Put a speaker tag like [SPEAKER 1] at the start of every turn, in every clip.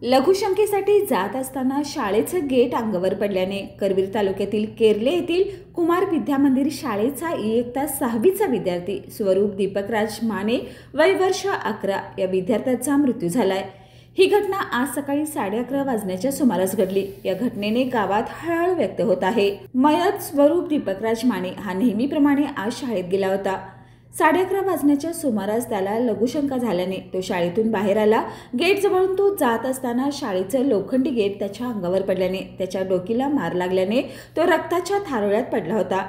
[SPEAKER 1] लघुशंकेसाठी जात असताना शाळेचं गेट अंगावर पडल्याने करवीर तालुक्यातील केर्ले येथील कुमार विद्या मंदिर शाळेचा इयत्ता 6वीचा विद्यार्थी स्वरूप दीपकराज माने वय वर्ष 11 या विद्यार्थ्याचा मृत्यू झालाय। ही घटना आज सकाळी 11:30 वाजण्याच्या सुमारास घडली। या घटनेने गावात हळहळ व्यक्त होत आहे। मयत स्वरूप दीपकराज माने हा नेहमीप्रमाणे आज शाळेत गेला होता। 11:30 वाजण्याच्या सुमारास त्याला लघुशंका झाल्याने तो शाळेतून बाहेर आला। गेट जवळून तो जात असताना शाळेचं लोखंडी गेट त्याच्या अंगावर पडल्याने त्याच्या डोकीला मार लागल्याने तो रक्ताच्या थारोळ्यात पडला होता।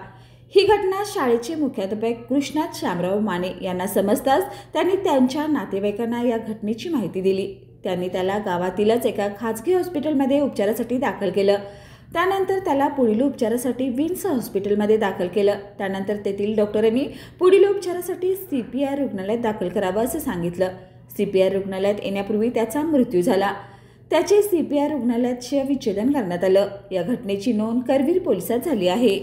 [SPEAKER 1] ही घटना शाळेचे मुख्याध्यापक कृष्णात शामराव माने यांना समजताच त्यांनी त्यांच्या नातेवाईकांना या घटनेची माहिती दिली। त्यांनी त्याला गावातीलच एका खाजगी हॉस्पिटलमध्ये उपचारासाठी दाखल केलं। त्यानंतर त्याला पुढील उपचारासाठी विन्स हॉस्पिटलमध्ये दाखल केलं। त्यानंतर तेथील डॉक्टरांनी पुढील उपचारासाठी CPR रुग्णालयात दाखल करावं असं सांगितलं। CPR रुग्णालयात येण्यापूर्वी त्याचा मृत्यू झाला। त्याचे CPR रुग्णालयात शवविच्छेदन करण्यात आलं। या घटनेची नोंद करवीर पोलिसात झाली आहे।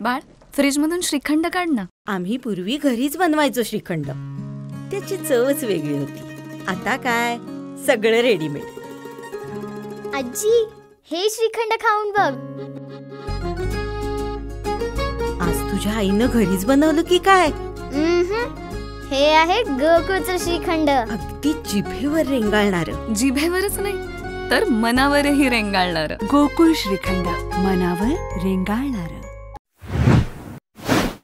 [SPEAKER 2] बाळ, फ्रीजमधून श्रीखंड काढ ना।
[SPEAKER 3] आम्ही पूर्वी घरीच बनवायचो श्रीखंड, त्याची चवच वेगळी होती। आता काय सगळं रेडीमेड।
[SPEAKER 4] आजी, हे श्रीखंड खाऊन बघ।
[SPEAKER 3] आज तुझ्या आईनं घरीच बनवलं की काय?
[SPEAKER 4] हे आहे गोकुळचं श्रीखंड।
[SPEAKER 3] अगदी जिभेवर रेंगाळणार।
[SPEAKER 2] जिभेवरच नाही तर मनावरही रेंगाळणार।
[SPEAKER 5] गोकुळ श्रीखंड, मनावर रेंगाळणार।